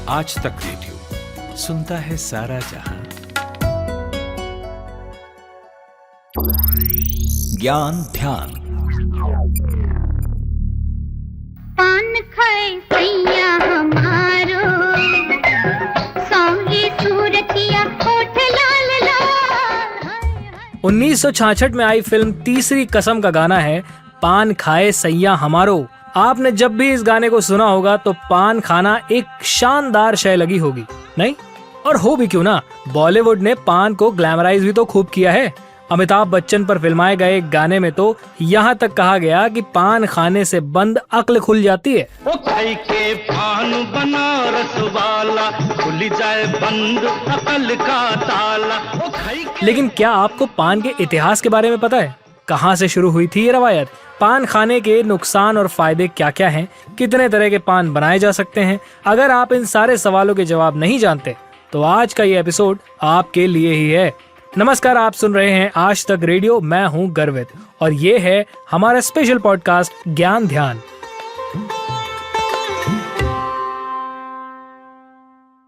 आज तक रेडियो सुनता है सारा जहां। ज्ञान ध्यान। पान खाए सैया हमारो, सौंगे सूरतिया होठ लाल लाल। 1966 में आई फिल्म तीसरी कसम का गाना है पान खाए सैया हमारो। आपने जब भी इस गाने को सुना होगा तो पान खाना एक शानदार शय लगी होगी, नहीं? और हो भी क्यों ना, बॉलीवुड ने पान को ग्लैमराइज भी तो खूब किया है। अमिताभ बच्चन पर फिल्माए गए गाने में तो यहाँ तक कहा गया कि पान खाने से बंद अक्ल खुल जाती है। ओ खाई के पान बनारस वाला खुल जाए बंद अकल का ताला। ओ खाई के... लेकिन क्या आपको पान के इतिहास के बारे में पता है? कहाँ से शुरू हुई थी ये रवायत? पान खाने के नुकसान और फायदे क्या क्या हैं? कितने तरह के पान बनाए जा सकते हैं? अगर आप इन सारे सवालों के जवाब नहीं जानते तो आज का ये एपिसोड आपके लिए ही है। नमस्कार, आप सुन रहे हैं आज तक रेडियो। मैं हूँ गर्वित और ये है हमारा स्पेशल पॉडकास्ट ज्ञान ध्यान।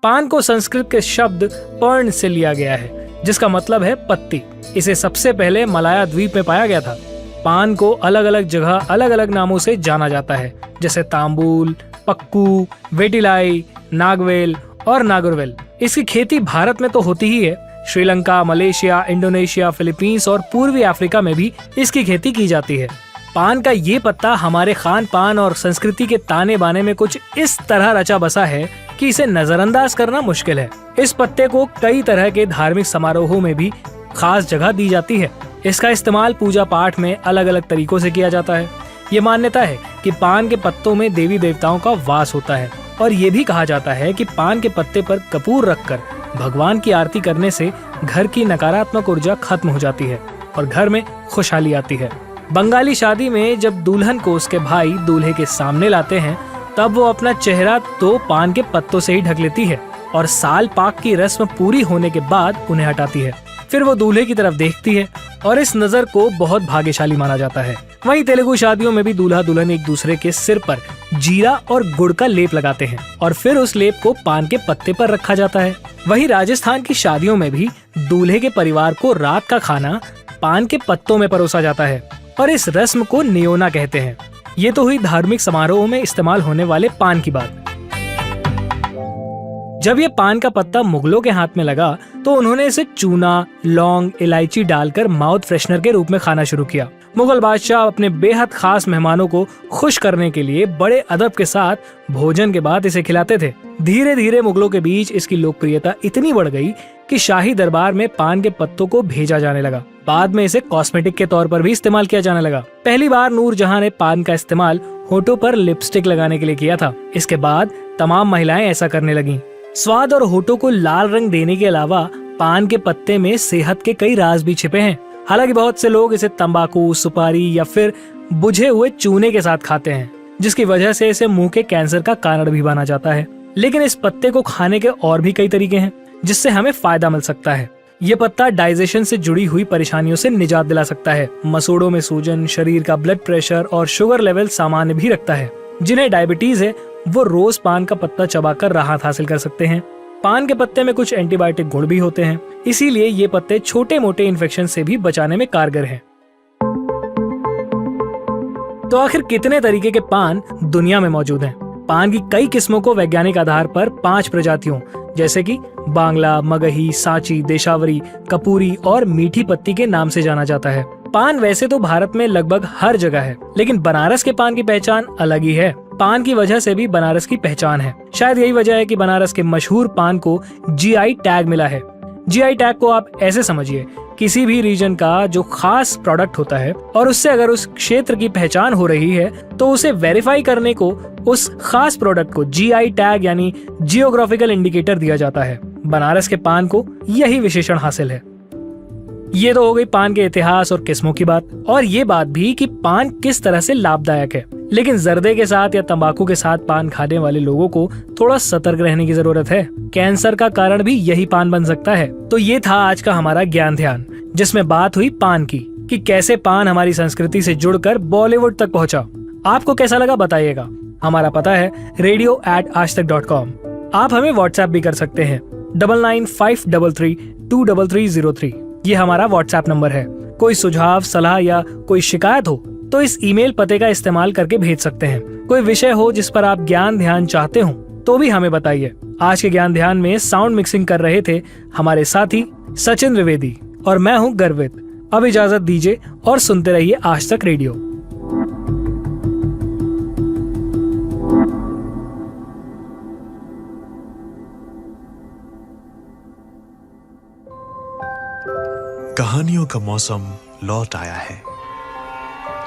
पान को संस्कृत के शब्द पर्ण से लिया गया है, जिसका मतलब है पत्ती। इसे सबसे पहले मलाया द्वीप में पाया गया था। पान को अलग अलग जगह अलग अलग नामों से जाना जाता है, जैसे तांबूल, पक्कू, वेटिलाई, नागवेल और नागरवेल। इसकी खेती भारत में तो होती ही है। श्रीलंका, मलेशिया, इंडोनेशिया, फिलीपींस और पूर्वी अफ्रीका में भी इसकी खेती की जाती है। पान का ये पत्ता हमारे खान पान और संस्कृति के ताने बाने में कुछ इस तरह रचा बसा है कि इसे नजरअंदाज करना मुश्किल है। इस पत्ते को कई तरह के धार्मिक समारोहों में भी खास जगह दी जाती है। इसका इस्तेमाल पूजा पाठ में अलग अलग तरीकों से किया जाता है। ये मान्यता है कि पान के पत्तों में देवी देवताओं का वास होता है और ये भी कहा जाता है कि पान के पत्ते पर कपूर रखकर भगवान की आरती करने से घर की नकारात्मक ऊर्जा खत्म हो जाती है और घर में खुशहाली आती है। बंगाली शादी में जब दुल्हन को उसके भाई दूल्हे के सामने लाते हैं तब वो अपना चेहरा तो पान के पत्तों से ही ढक लेती है और साल पाक की रस्म पूरी होने के बाद उन्हें हटाती है। फिर वो दूल्हे की तरफ देखती है और इस नजर को बहुत भाग्यशाली माना जाता है। वहीं तेलुगु शादियों में भी दूल्हा दुल्हन एक दूसरे के सिर पर जीरा और गुड़ का लेप लगाते हैं और फिर उस लेप को पान के पत्ते पर रखा जाता है। वहीं राजस्थान की शादियों में भी दूल्हे के परिवार को रात का खाना पान के पत्तों में परोसा जाता है और इस रस्म को नियोना कहते हैं। ये तो हुई धार्मिक समारोह में इस्तेमाल होने वाले पान की बात। जब ये पान का पत्ता मुगलों के हाथ में लगा तो उन्होंने इसे चूना, लौंग, इलायची डालकर माउथ फ्रेशनर के रूप में खाना शुरू किया। मुगल बादशाह अपने बेहद खास मेहमानों को खुश करने के लिए बड़े अदब के साथ भोजन के बाद इसे खिलाते थे। धीरे धीरे मुगलों के बीच इसकी लोकप्रियता इतनी बढ़ गई कि शाही दरबार में पान के पत्तों को भेजा जाने लगा। बाद में इसे कॉस्मेटिक के तौर पर भी इस्तेमाल किया जाने लगा। पहली बार नूरजहां ने पान का इस्तेमाल होठों पर लिपस्टिक लगाने के लिए किया था। इसके बाद तमाम महिलाएं ऐसा करने लगीं। स्वाद और होठों को लाल रंग देने के अलावा पान के पत्ते में सेहत के कई राज भी छिपे हैं। हालांकि बहुत से लोग इसे तंबाकू, सुपारी या फिर बुझे हुए चूने के साथ खाते हैं, जिसकी वजह से इसे मुंह के कैंसर का कारण भी माना जाता है। लेकिन इस पत्ते को खाने के और भी कई तरीके हैं जिससे हमें फायदा मिल सकता है। ये पत्ता डाइजेशन से जुड़ी हुई परेशानियों से निजात दिला सकता है। मसूड़ों में सूजन, शरीर का ब्लड प्रेशर और शुगर लेवल सामान्य भी रखता है। जिन्हें डायबिटीज है वो रोज पान का पत्ता चबाकर राहत हासिल कर सकते हैं। पान के पत्ते में कुछ एंटीबायोटिक गुण भी होते हैं, इसीलिए ये पत्ते छोटे मोटे इन्फेक्शन से भी बचाने में कारगर हैं। तो आखिर कितने तरीके के पान दुनिया में मौजूद हैं? पान की कई किस्मों को वैज्ञानिक आधार पर 5 प्रजातियों जैसे कि बांग्ला, मगही, सांची, देशावरी, कपूरी और मीठी पत्ती के नाम से जाना जाता है। पान वैसे तो भारत में लगभग हर जगह है, लेकिन बनारस के पान की पहचान अलग ही है। पान की वजह से भी बनारस की पहचान है। शायद यही वजह है कि बनारस के मशहूर पान को जीआई टैग मिला है। जीआई टैग को आप ऐसे समझिए, किसी भी रीजन का जो खास प्रोडक्ट होता है और उससे अगर उस क्षेत्र की पहचान हो रही है तो उसे वेरीफाई करने को उस खास प्रोडक्ट को जीआई टैग यानी जियोग्राफिकल इंडिकेटर दिया जाता है। बनारस के पान को यही विशेषण हासिल है। ये तो हो गई पान के इतिहास और किस्मों की बात, और ये बात भी कि पान किस तरह से लाभदायक है। लेकिन जर्दे के साथ या तंबाकू के साथ पान खाने वाले लोगों को थोड़ा सतर्क रहने की जरूरत है। कैंसर का कारण भी यही पान बन सकता है। तो ये था आज का हमारा ज्ञान ध्यान, जिसमें बात हुई पान की कि कैसे पान हमारी संस्कृति से जुड़कर बॉलीवुड तक पहुंचा। आपको कैसा लगा बताइएगा। हमारा पता है radio@aajtak.com। आप हमें व्हाट्सएप भी कर सकते हैं 9953323303। ये हमारा व्हाट्सएप नंबर है। कोई सुझाव, सलाह या कोई शिकायत हो तो इस ईमेल पते का इस्तेमाल करके भेज सकते हैं। कोई विषय हो जिस पर आप ज्ञान ध्यान चाहते हो तो भी हमें बताइए। आज के ज्ञान ध्यान में साउंड मिक्सिंग कर रहे थे हमारे साथी सचिन द्विवेदी और मैं हूँ गर्वित। अब इजाजत दीजिए और सुनते रहिए आज तक रेडियो। कहानियों का मौसम लौट आया है।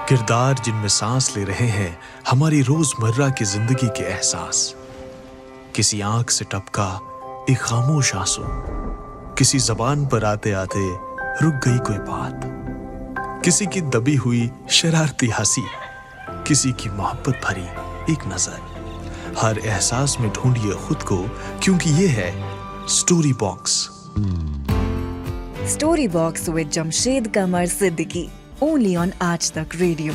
किरदार जिनमें सांस ले रहे हैं हमारी रोजमर्रा की जिंदगी के एहसास। किसी आंख से टपका एक खामोश आंसू, किसी जबान पर आते आते रुक गई कोई बात, किसी की दबी हुई शरारती हंसी, किसी की मोहब्बत भरी एक नजर। हर एहसास में ढूंढिए खुद को, क्योंकि ये है story box. Story box with Jamshed Qamar Siddiqui, only on आज तक रेडियो।